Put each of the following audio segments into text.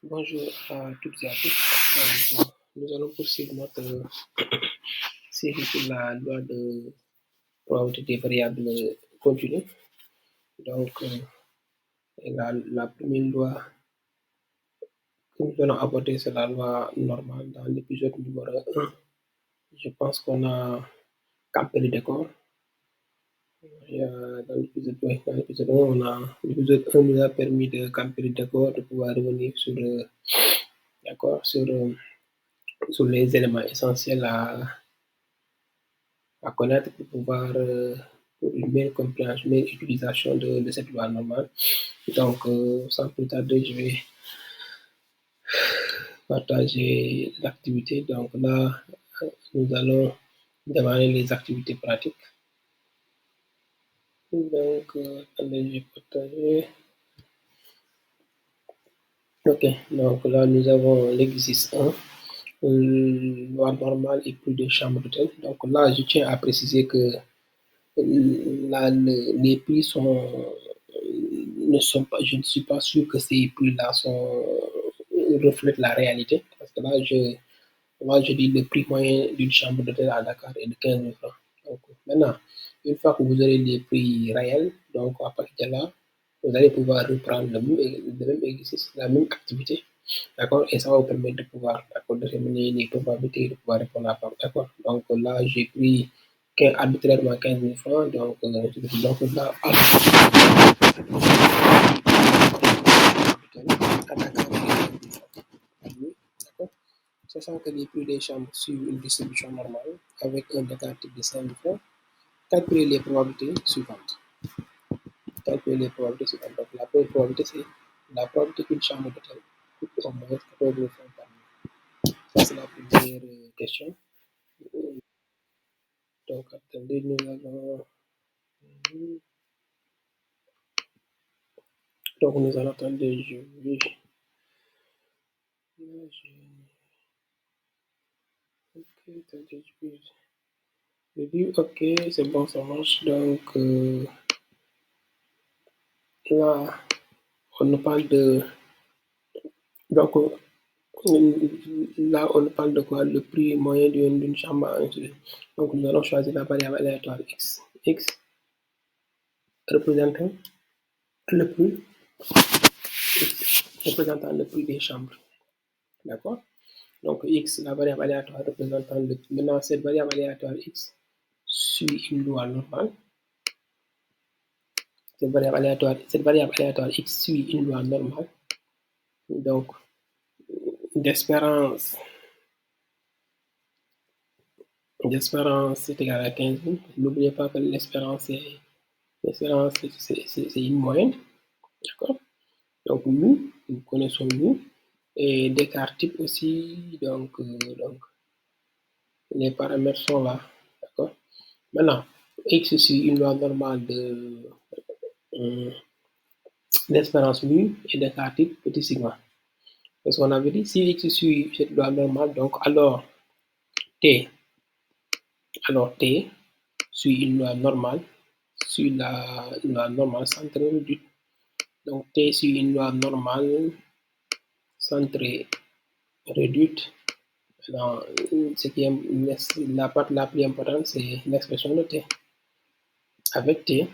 Bonjour à toutes et à tous. Donc, nous allons poursuivre notre série sur la loi de probabilité des variables continues. Donc, la première loi que nous allons aborder, c'est la loi normale dans l'épisode numéro 1. Je pense qu'on a campé le décor. Dans l'épisode 1, l'épisode 1 nous a permis de camper le décor, de pouvoir revenir sur, sur les éléments essentiels à connaître pour pouvoir pour une meilleure compréhension, une meilleure utilisation de cette loi normale. Donc, sans plus tarder, je vais partager l'activité. Donc là, nous allons démarrer les activités pratiques. Donc, attendez, je vais partager. Ok, donc là, nous avons l'exercice 1. Loi normale et plus de chambre d'hôtel. Donc là, je tiens à préciser que là, les prix ne sont pas, je ne suis pas sûr que ces prix-là reflètent la réalité. Parce que là, je dis le prix moyen d'une chambre d'hôtel à Dakar est de 15 000 francs. Donc maintenant, une fois que vous aurez les prix réels, donc à partir de là, vous allez pouvoir reprendre le même exercice, la même activité. D'accord? Et ça va vous permettre de pouvoir déterminer les probabilités de pouvoir répondre à la part. D'accord? Donc là, j'ai pris arbitrairement 15 000 francs. Donc là, d'accord? Sachant que les prix des chambres suivent une distribution normale avec un décart type de 5 000 francs, calculer les probabilités suivantes. Calculer les probabilités suivantes. Donc la première probabilité, c'est la probabilité qu'une chambre d'hôtel coûte au moins 14 000 francs par mois. Ça, c'est la première question. Donc, attendez, nous allons. Donc, nous allons attendre. Ok, c'est bon, ça marche. Donc, là, on nous parle de. Donc, là, on parle de quoi? Le prix moyen d'une chambre à installer. Donc, nous allons choisir la variable aléatoire x. X représentant le prix, représentant le prix des chambres. D'accord? Donc, x, la variable aléatoire représentant le prix. Maintenant, cette variable aléatoire x suit une loi normale. Cette variable aléatoire x suit une loi normale. Donc, d'espérance est égal à 15 000. N'oubliez pas que l'espérance c'est une moyenne. D'accord? Donc, nous connaissons nous. Et d'écart type aussi. Donc, les paramètres sont là. D'accord? Maintenant, x suit une loi normale d'espérance mu et d'écart type petit sigma. Parce qu'on avait dit, si x suit cette loi normale, donc alors t suit une loi normale, suit la loi normale centrée réduite. Donc t suit une loi normale centrée réduite. Alors, ce qui est la part la plus importante, c'est l'expression de t. Avec t,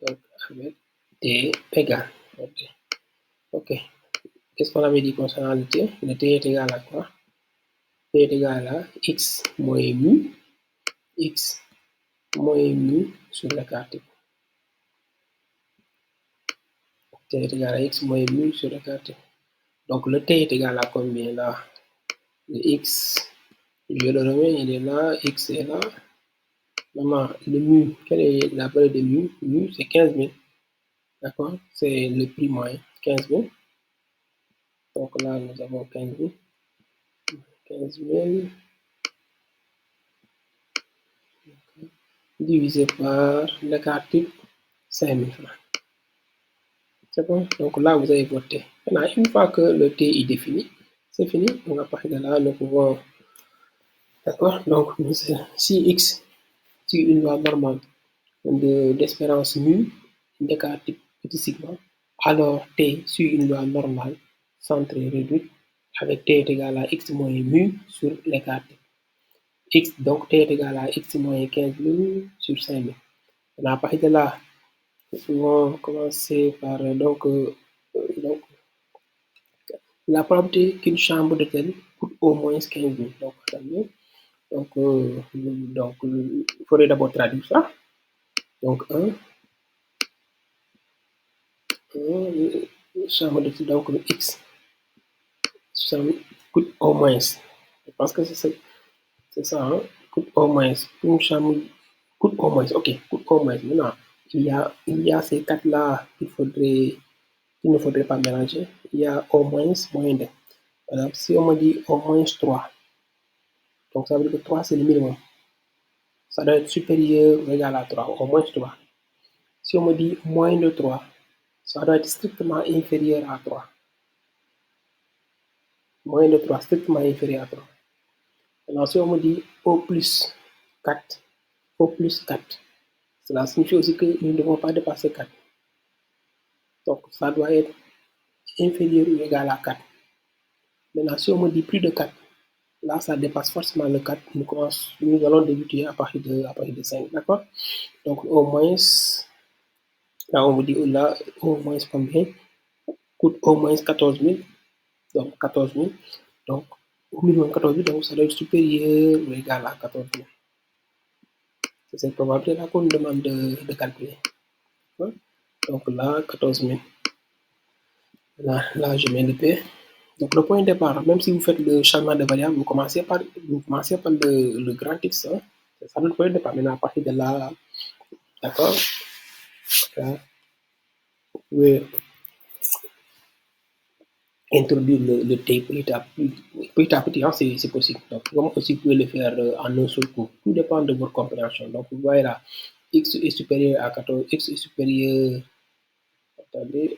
donc avec t égale. Ok. Qu'est-ce qu'on avait dit concernant le t? Le t est égal à quoi? T est égal à x moins mu, sur l'écart type. T est égal à x moins mu sur l'écart type. Donc le t est égal à combien là? Le x, je le remets, il est là, x est là. Maintenant, le mu, quelle est la valeur de mu? Mu, c'est 15 000. D'accord? C'est le prix moyen, 15 000. Donc là, nous avons 15 000. 15 000 divisé par l'écart type, 5 000 francs. C'est bon? Donc là, vous avez votre t. Maintenant, une fois que le t est défini, c'est fini. Donc à partir de là, nous pouvons. D'accord? Donc, si x, si une loi normale d'espérance mu, d'écart type statistiquement, alors T suit une loi normale centrée réduite avec T est égal à x moins mu sur l'écart T. X, donc T est égal à x moins 15 000 sur 5 000. On à partir de là, nous allons commencer par donc, la probabilité qu'une chambre d'hôtel coûte au moins 15 000. Donc, il faudrait d'abord traduire ça. Donc, chambre d'hôtel, donc X coûte au moins. Je pense que c'est ça, hein? Coûte au moins. Une chambre coûte au moins. Ok, coûte au moins. Maintenant, il y a ces quatre-là qu'il ne faudrait pas mélanger. Il y a au moins, moins de. Par exemple, si on me dit au moins 3, donc ça veut dire que 3 c'est le minimum. Ça doit être supérieur ou égal à 3, au moins 3. Si on me dit moins de 3, ça doit être strictement inférieur à 3. Moins de 3, strictement inférieur à 3. Maintenant, si on me dit au plus 4, au plus 4, cela signifie aussi que nous ne devons pas dépasser 4. Donc, ça doit être inférieur ou égal à 4. Maintenant, si on me dit plus de 4, là, ça dépasse forcément le 4. Nous allons débuter à partir de 5. D'accord? Donc, au moins, là, on vous dit là, au moins combien? Coûte au moins 14 000. Donc, 14 000. Donc, au minimum 14 000, donc ça doit être supérieur ou égal à 14 000. C'est cette probabilité-là qu'on nous demande de calculer. Donc là, 14 000. Là, je mets le P. Donc le point de départ, même si vous faites le changement de variable, vous commencez par le grand X. Hein. C'est ça le point de départ. Maintenant, à partir de là, d'accord, vous introduire le T petit à petit, hein, c'est possible. Donc, comme aussi vous pouvez le faire en un seul coup. Tout dépend de votre compréhension. Donc, vous voyez là, X est supérieur à 14, X est supérieur, attendez,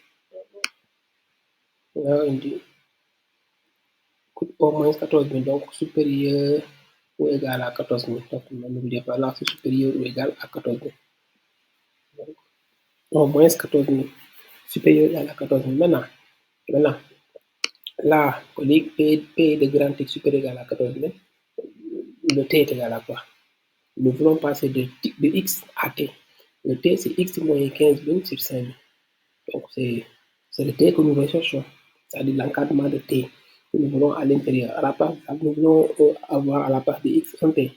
là, on dit, coûte au moins 14 000, donc supérieur ou égal à 14 000. Donc, n'oubliez pas là, c'est supérieur ou égal à 14 000. Donc, au moins 14 000. Supérieur ou égal à 14 000. Maintenant, là, P de grand X supérieur ou égal à 14 000, le T est égal à quoi? Nous voulons passer de X à T. Le T, c'est X moins 15 000 sur 5 000. Donc, c'est le T que nous recherchons. C'est-à-dire l'encadrement de T que nous voulons à l'intérieur. À la place, nous voulons avoir à la place de X un P.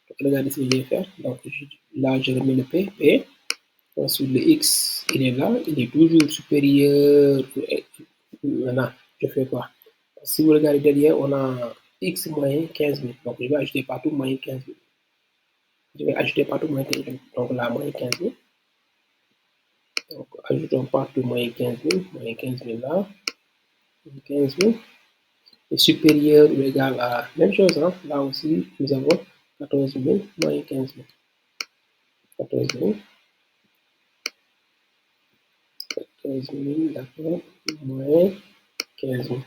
Donc, regardez ce que je vais faire. Donc, là, je remets le P. Ensuite, le X, il est là. Il est toujours supérieur. Maintenant, je fais quoi? Si vous regardez derrière, on a X moins 15 000. Donc, je vais ajouter partout moins 15 000. Je vais ajouter partout moins 15 000. Donc là, moins 15 000. Donc, ajoutons partout moins 15 000. Moins 15 000 là. 15 000. Et supérieur ou égal à même chose. Hein. Là aussi, nous avons 14 000 moins 15 000. 14 000. 14 000, d'accord. Moins 15 000.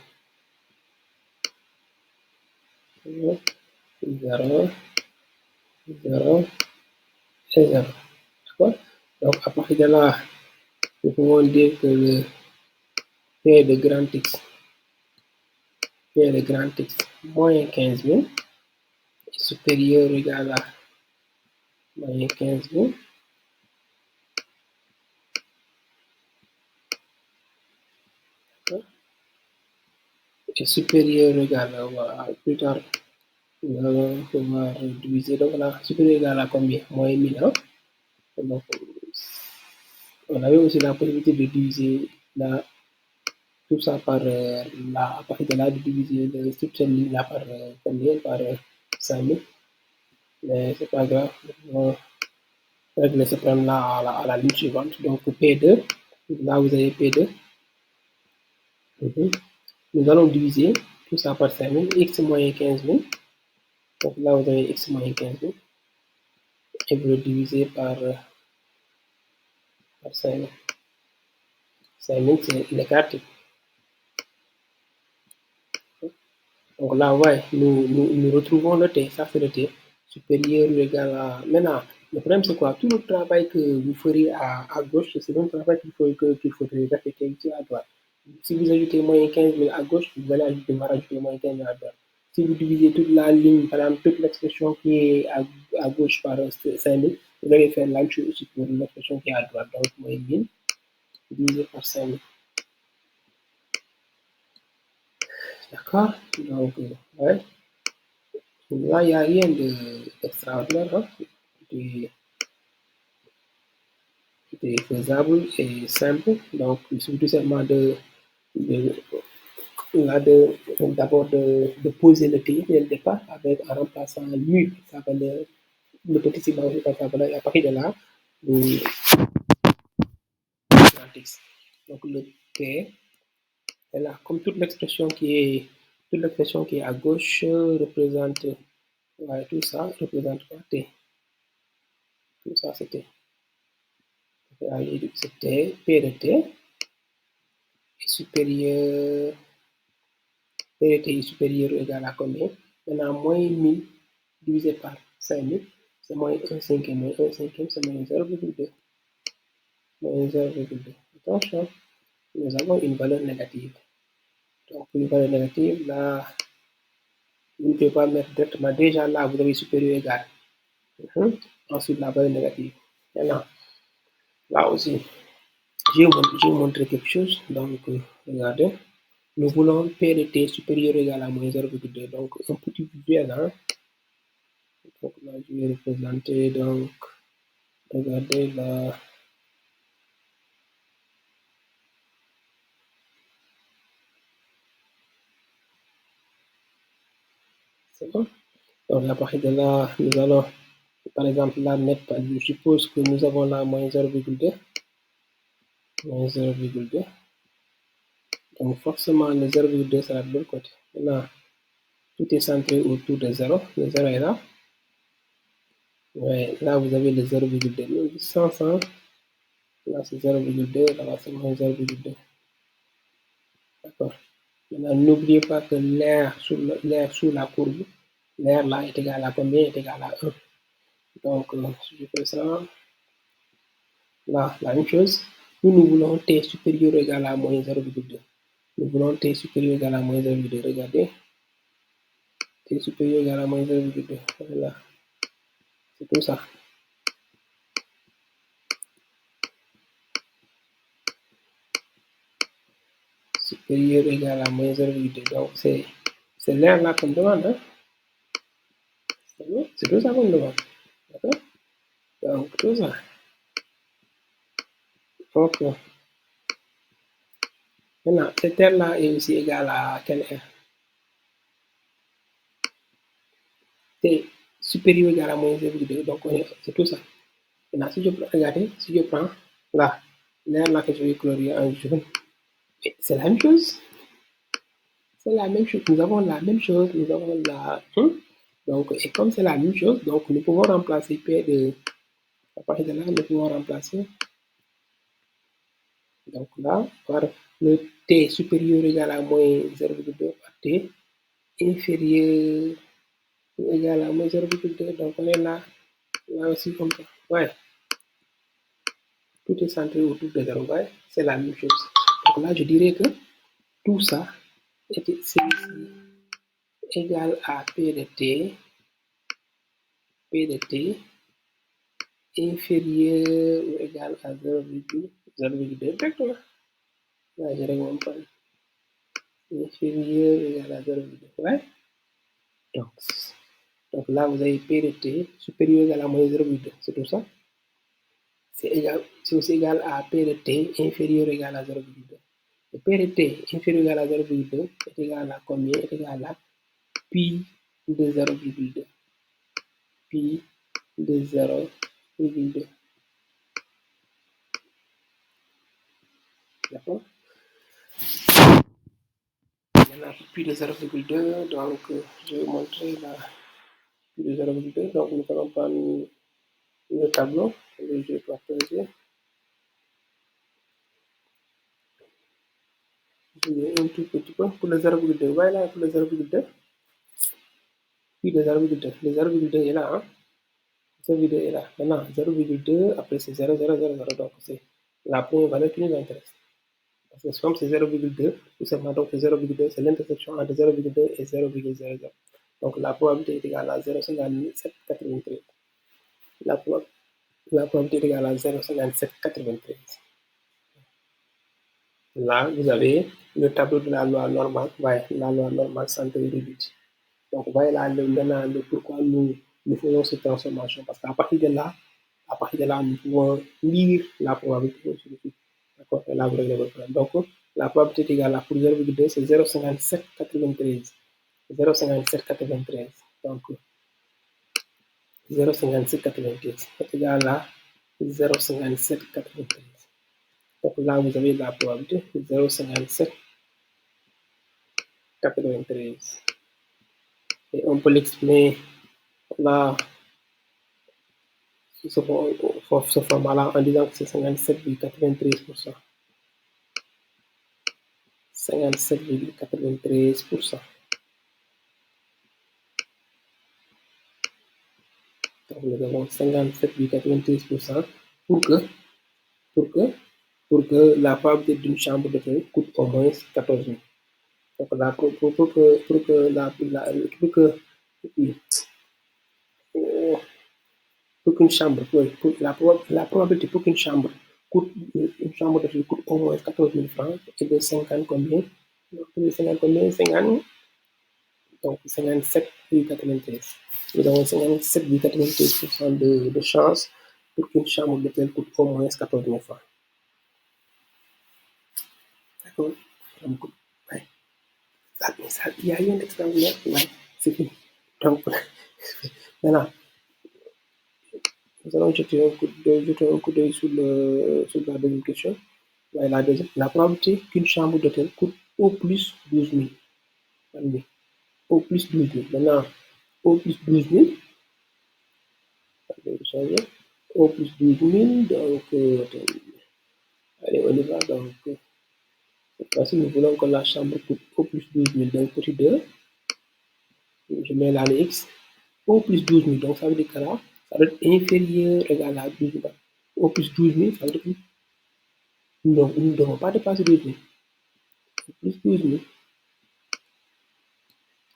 0, 0 et 0. D'accord? Donc, à partir de là, nous pouvons dire que le P de grand X, P de grand X moins 15 000 est supérieur ou égal à moins 15 000. Est supérieur ou égal à plus tard, nous allons pouvoir diviser. Donc là, supérieur ou égal à combien? Moins 1000. Hein? Donc, on avait aussi la possibilité de diviser là, tout ça par là, à partir de là, de diviser le subscript là par combien? Par 5000. Mais c'est pas grave. On va régler ce problème-là à la ligne suivante. Donc P2, là vous avez P2. Nous allons diviser tout ça par 5000, x moins 15 000. Donc là vous avez x moins 15 000. Et vous le divisez par 5000. 5000, c'est l'écart. Donc là, ouais, nous retrouvons le T, ça fait le T, supérieur ou égal à... Maintenant, Le problème, c'est quoi? Tout le travail que vous ferez à gauche, c'est le même travail qu'il faudrait répéter ici à droite. Si vous ajoutez moins 15 000 à gauche, vous allez rajouter moins 15 000 à droite. Si vous divisez toute la ligne, par exemple, toute l'expression qui est à gauche par 5 000, vous allez faire la même chose aussi pour l'expression qui est à droite. Donc, moins 1000 divisé par 5 000. D'accord? Donc, ouais. Là, il n'y a rien d'extraordinaire. Hein? C'était faisable et simple. Donc, il suffit tout simplement de, d'abord de poser le T dès le départ avec, en remplaçant lui, sa valeur, le petit signe par sa valeur, et à partir de là, vous X. Donc, le T est là. Comme toute l'expression qui est à gauche représente, ouais, tout ça représente quoi? T. Tout ça, c'est T. C'était P de T est supérieur, P de T est supérieur ou égal à combien? Maintenant, moins 1000 divisé par 5000, c'est moins 1 cinquième. Moins 1 cinquième, c'est moins 0,2. Moins 0,2. Attention, nous avons une valeur négative. Donc, une valeur négative, là, vous ne pouvez pas mettre directement. Déjà, là, vous avez supérieur égal. Ensuite, la valeur négative. Maintenant, là aussi, je vais vous montrer quelque chose. Donc, regardez. Nous voulons P de T supérieur ou égal à moins 0,2. Donc, un petit visuel. Hein? Donc, là, je vais représenter. Donc, regardez là. C'est bon? Donc, à partir de là, nous allons, par exemple, là, mettre, je suppose que nous avons là moins 0,2. Moins 0,2. Donc, forcément, le 0,2 sera de l'autre côté. Maintenant, tout est centré autour de 0. Le 0 est là. Ouais, là, vous avez le 0,2. 100, là, c'est 0,2. Là, c'est moins 0,2. D'accord. Maintenant, n'oubliez pas que l'air sous la courbe, l'air là est égal à combien? Est égal à 1. Donc, si je fais ça, là, la même chose. Nous voulons T supérieur ou égal à moins 0,2. Nous voulons T supérieur ou égal à moins 0,2. Regardez. T supérieur ou égal à moins 0,2. Voilà. C'est tout ça. Supérieur ou égal à moins 0,2. Donc, c'est l'air là qu'on demande. Hein? C'est tout ça qu'on demande. D'accord? Donc, tout ça. Donc, maintenant, cet air là est aussi égal à quel air? T supérieur ou égal à moins 0,2. Donc, c'est tout ça. Maintenant, si je prends, regardez, si je prends là, l'air là que je vais colorier en jaune, c'est la même chose. C'est la même chose. Nous avons la même chose. Nous avons la. Donc, et comme c'est la même chose, donc nous pouvons remplacer P de. À partir de là, nous pouvons remplacer. Donc là, par le T supérieur égal à moins 0,2 par T inférieur égal à moins 0,2. Donc on est là aussi comme ça. Ouais. Tout est centré autour de 0. Ouais. C'est la même chose. Donc là, je dirais que tout ça est ici égal à P de T, P de T inférieur ou égal à 0,2 exactement. Là, je réponds pas. Inférieur ou égal à 0,2. Ouais. Donc, donc là, vous avez P de T supérieur ou égal à moins 0,2. C'est tout ça. C'est aussi égal à P de T inférieur ou égal à 0,2. Et P de T inférieur ou égal à 0,2 est égal à combien? Est égal à pi de 0,2. Pi de 0,2. D'accord? Maintenant, pi de 0,2, donc je vais montrer la pi de 0,2. Donc nous allons prendre le tableau que je vais partager. Je vais un tout petit peu pour le 0,2. Voilà pour le 0,2. Puis le 0,2. Le 0,2 est là. Hein? 0,2 est là. Maintenant, 0,2, après c'est 0, 0, 0, 0. Donc, c'est la première valeur qui nous intéresse. Parce que comme c'est 0,2, tout simplement, donc 0,2, c'est l'intersection entre 0,2 et 0,00. Donc, la probabilité est égale à 0,5793. La, la probabilité est égale à 0,5793. Là, vous avez le tableau de la loi normale, ouais, la loi normale centrée réduite. Donc, voilà le pourquoi nous faisons cette transformation. Parce qu'à partir de là, nous pouvons lire la probabilité. D'accord? Et là, vous réglez votre problème. Donc, la probabilité est égale à pour 0,2, c'est 0,5793. 0,5793. Donc, 0,5793 est égal à 0,5793. Donc là, vous avez la probabilité 0,5793. Et on peut l'exprimer là, ce format-là, en disant que c'est 57,93%. 57,93%. Donc nous avons 57,93% pour que la probabilité d'une chambre d'hôtel coûte au moins 14 000. Donc là, pour qu'une chambre, la probabilité pour qu'une chambre coûte, une chambre d'hôtel coûte au moins 14 000 francs et de 50 combien? De 50 combien? 50, donc 57,93. Nous avons 57,93% de chance pour qu'une chambre d'hôtel coûte au moins 14 000 francs. D'accord? Donc, ouais. Il y a rien d'extraordinaire. Ouais, c'est fini. Donc, maintenant, nous allons jeter un coup d'œil sur la deuxième question. Ouais, la deuxième. La probabilité qu'une chambre d'hôtel coûte au plus 12 000. Au plus 12 000. Maintenant, au plus 12 000, au plus 12 000, donc, allez, on y va. Donc, cette fois-ci, nous voulons que la chambre coûte au plus 12 000. Donc, petit 2, je mets là le x, au plus 12 000. Donc, ça veut dire que là, ça doit être inférieur ou égal à 12 000. Au plus 12 000, ça veut dire que nous ne devons pas dépasser 12 000. Au plus 12 000.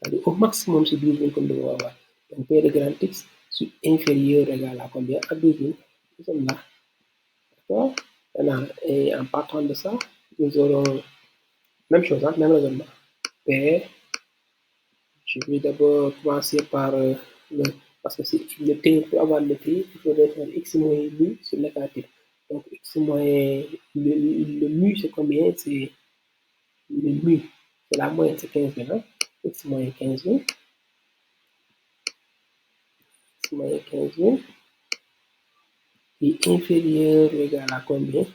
C'est-à-dire au maximum, c'est 12 000 comme nous devons avoir. Donc, P de grand X, c'est inférieur ou égal à combien? À 12 000. Nous sommes là. D'accord? Et en partant de ça, nous aurons même chose, hein, même raisonnement. P, je vais d'abord commencer par parce que si le T, pour avoir le T, il faudrait faire X moins mu sur négatif. Donc, X moins le mu, c'est combien? C'est le mu, c'est la moyenne, c'est 15 000. Hein? X moins 15 000. X moins 15 000 est inférieur ou égal à combien?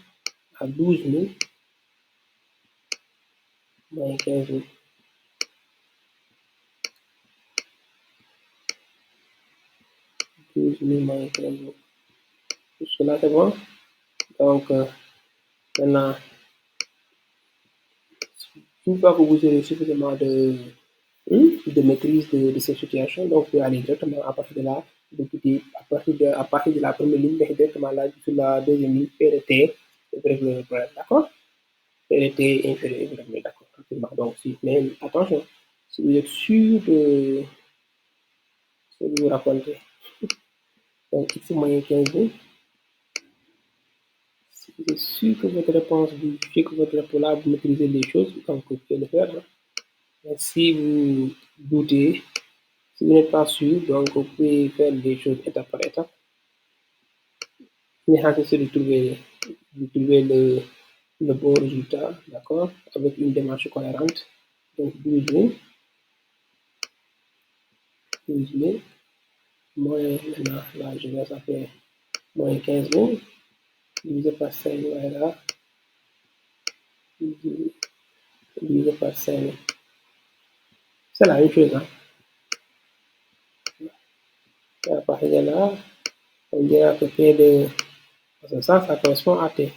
À 12 000 moins 15 000. 12 000 moins 15 000. Jusque-là, c'est bon? Donc, maintenant, une fois que vous aurez suffisamment de maîtrise de cette situation, donc vous pouvez aller directement à partir de là, à partir de la première ligne, directement là, sur la deuxième ligne, PRT, d'accord? PRT inférieur, d'accord, rapidement. Donc, mais attention, si vous êtes sûr de ce que vous racontez, donc X moyen 15 000, si vous êtes sûr que votre réponse, vous jugez que votre réponse là, vous maîtrisez les choses, donc vous pouvez le faire. Hein. Si vous doutez, si vous n'êtes pas sûr, donc vous pouvez faire les choses étape par étape. L'essentiel, c'est de trouver le bon résultat, d'accord, avec une démarche cohérente. Donc 12 000, moins, maintenant, là, je vais faire moins 15 000, divisé par 5, voilà, divisé par 5 000. C'est la même chose, hein. Et à partir de là, on dira que P de, parce que ça correspond à T.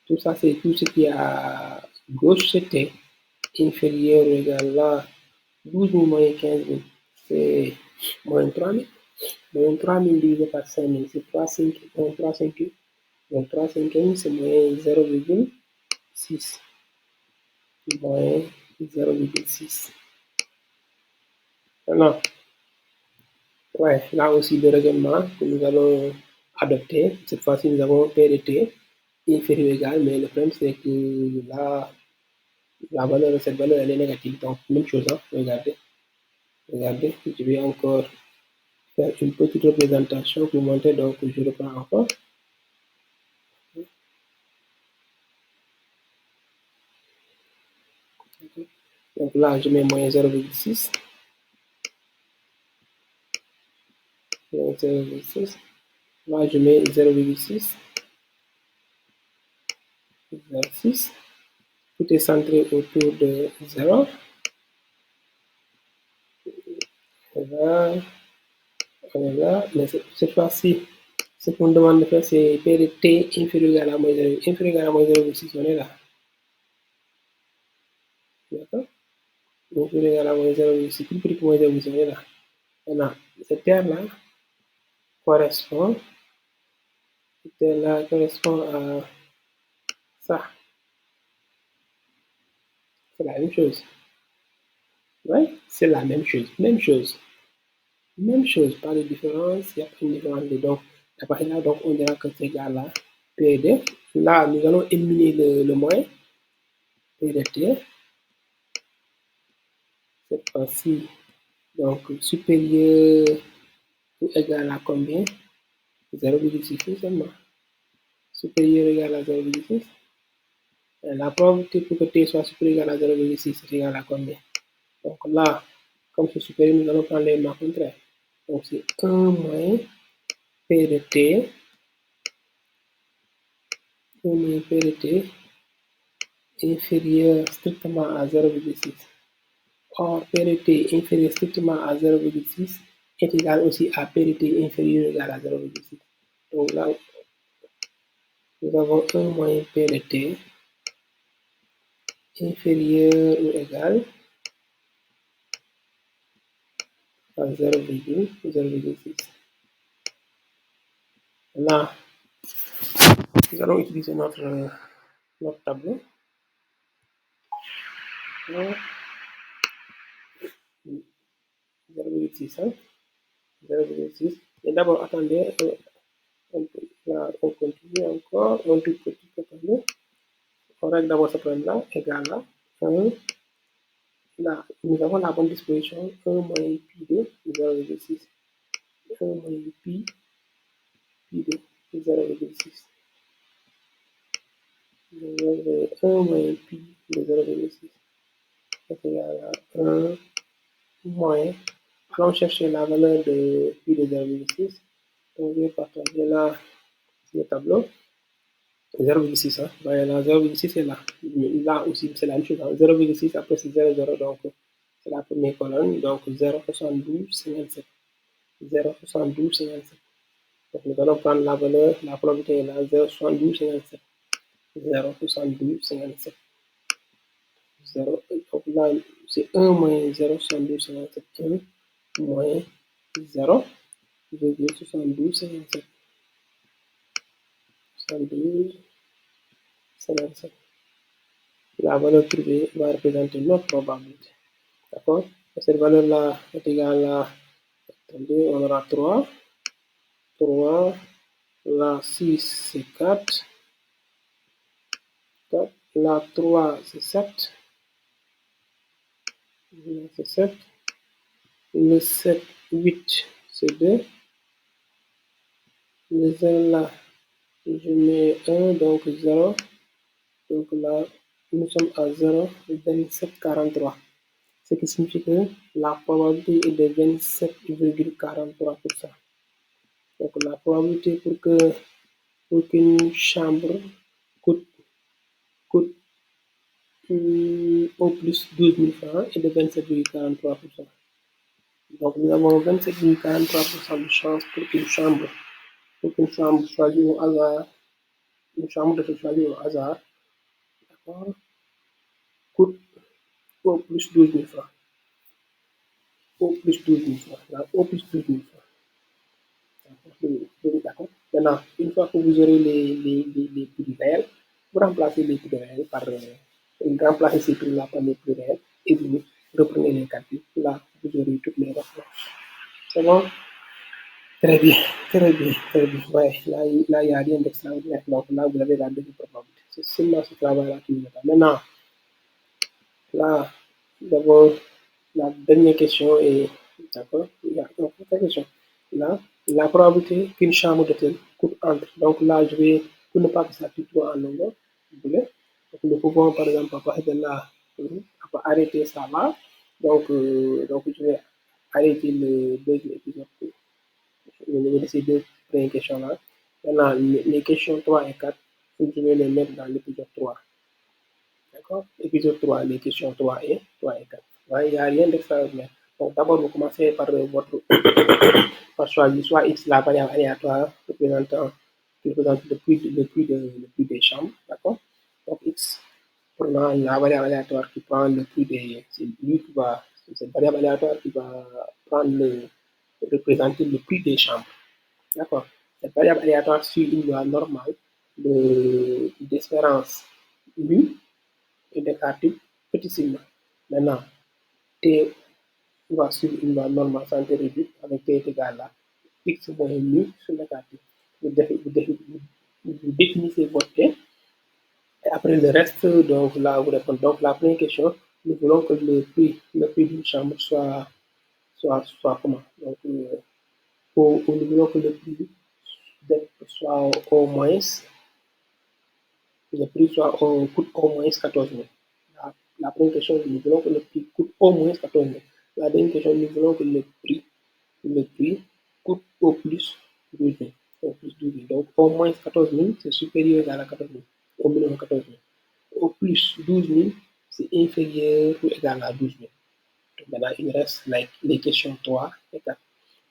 Tout ça, c'est tout ce qui est à gauche, c'est T. Inférieur ou égal à 12 000 moins 15 000, c'est moins 3 000. Donc 3000 divisé par 5000, c'est 3 cinquièmes. Donc 3 cinquièmes. Donc 3 cinquièmes, c'est moins 0,6. Moins 0,6. Maintenant, ouais, là aussi le raisonnement que nous allons adopter. Cette fois-ci, nous avons P de T inférieur ou égal, mais le problème c'est que là, la valeur de cette valeur elle est négative. Donc, même chose, hein, regardez. Regardez, je vais encore faire une petite représentation pour montrer, donc je reprends encore. Donc là, je mets moins 0,6. Là, je mets 0,6. 0,6. Tout est centré autour de 0. Et là, on est là. Mais cette fois-ci, ce qu'on demande de faire, c'est P de T inférieur à moins 0. Inférieur à moins 0,6, on est là. D'accord? Inférieur à moins 0,6, plus petit que moins 0,6, on est là. Maintenant, cette terre-là correspond, à ça. C'est la même chose. Oui, c'est la même chose. Même chose. Même chose. Pas de différence. Il n'y a pas une différence. Donc, à partir de là, donc, on dira que c'est égal à P de. Là, nous allons éliminer le moins. P de T. Cette fois-ci, donc, supérieur ou égal à combien? 0,6 seulement. Supérieur ou égal à 0,6. La probabilité pour que T soit supérieur ou égal à 0,6, c'est égal à combien? Donc là, comme c'est supérieur, nous allons prendre les marques contraires. Donc c'est 1 moins P de T, 1 moins P de T inférieur strictement à 0,6. Or, P de T inférieur strictement à 0,6 est égal aussi à P de T inférieur ou égal à 0,6. Donc là, nous avons 1 moins P de T inférieur ou égal à 0,6. Là, nous allons utiliser notre tableau. 0,6, hein? 0,6. Et d'abord, attendez, on continue encore, un tout petit peu. On règle d'abord ce problème-là, égal à 1. Là, nous avons la bonne disposition, 1 moins pi de 0,6. 1 moins pi de 0,6. 1 moins pi de 0,6 est égal à 1 moins. Allons chercher la valeur de pi de 0,6. On va partager là le tableau. 0,6, hein. Voyez là, 0,6 est là. Là aussi, c'est la même chose. 0,6, après c'est 0,0, donc c'est la première colonne. Donc 0,72, 57. 0,72, 57. Donc nous allons prendre la valeur, la probabilité est là, 0,72, 57. 0,72, 57. 0, donc là, c'est 1 moins 0,72, 57. 1 moins 0,72, 57. 72, 57. La valeur trouvée va représenter notre probabilité. D'accord? Cette valeur-là est égale à, attendez, on aura 3. 3, là 6 c'est 4. 4. Là 3 c'est 7. Là c'est 7. Le 7, 8 c'est 2. Le 0 là, je mets 1, donc 0. Donc là, nous sommes à 0,2743. Ce qui signifie que la probabilité est de 27,43%. Donc la probabilité pour qu'une chambre coûte au plus 12 000 francs est de 27,43%. Donc nous avons 27,43% de chance pour qu'une chambre choisie au hasard, une chambre de choisie au hasard, d'accord, coûte au plus 12 000 francs. Au plus 12 000 francs. Là, au plus 12 000 francs. D'accord. Maintenant, une fois que vous aurez les prix réels, vous remplacez les prix réels par remplacez ces prix-là par les prix réels et vous reprenez les calculs. Là, vous aurez toutes les réponses. C'est bon? Très bien, très bien, très bien. Ouais, là, il n'y a rien d'extraordinaire. Donc là, vous avez la deuxième probabilité. C'est seulement ce travail-là qui nous attend. Maintenant, là, d'abord, la dernière question est, d'accord, il y a donc, la question. Là, la probabilité qu'une chambre d'hôtel coûte entre. Donc là, je vais, pour ne pas que ça tue trop en longueur, vous voulez. Donc nous pouvons, par exemple, à partir de là, arrêter ça là. Donc je vais arrêter le deuxième épisode au niveau de ces deux premières questions-là. Maintenant, les questions 3 et 4, je vais les mettre dans l'épisode 3. D'accord? Épisode 3, les questions 3 et 4. Ouais, il n'y a rien d'extraordinaire. Donc, d'abord, vous commencez par votre par choisir soit X, la variable aléatoire représentant, qui représente le prix des chambres. D'accord? Donc, X, prenant la variable aléatoire qui prend le prix des. C'est lui qui va. C'est cette variable aléatoire qui va prendre représenter le prix des chambres. D'accord? Cette variable aléatoire suit une loi normale d'espérance mu et d'écarter petit sigma. Maintenant, T va suivre une loi normale santé réduite avec T est égal à X moins mu sur négatif. Vous définissez votre T et après le reste, donc là, vous répondez. Donc la première question, nous voulons que le prix d'une chambre soit comment? Donc, nous voulons que le prix soit au moins le prix coûte au moins 14 000. La première question, nous voulons que le prix coûte au moins 14 000. La deuxième question, nous voulons que le prix coûte au plus 12 000. Au plus 12 000. Donc, au moins 14 000, c'est supérieur à la 14 000. Au minimum 14 000. Au plus 12 000, c'est inférieur ou égal à 12 000. Donc, maintenant, il reste les questions 3 et 4.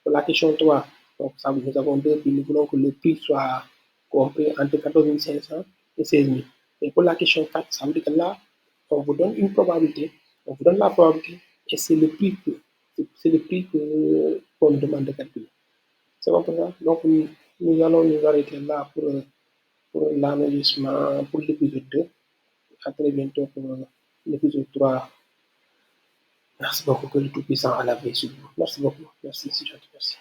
Pour la question 3, donc, ça, nous avons deux prix. Nous voulons que le prix soit compris entre 14 500 et 16 000. Et pour la question 4, ça veut dire que là, on vous donne une probabilité, on vous donne la probabilité, et c'est le prix qu'on nous demande de calculer. C'est bon pour ça? Donc, nous allons nous arrêter là pour l'enregistrement, pour l'épisode 2. À très bientôt pour l'épisode 3. Merci beaucoup, que le Tout-Puissant à la veille sur vous. Merci beaucoup. Merci, c'est gentil. Merci.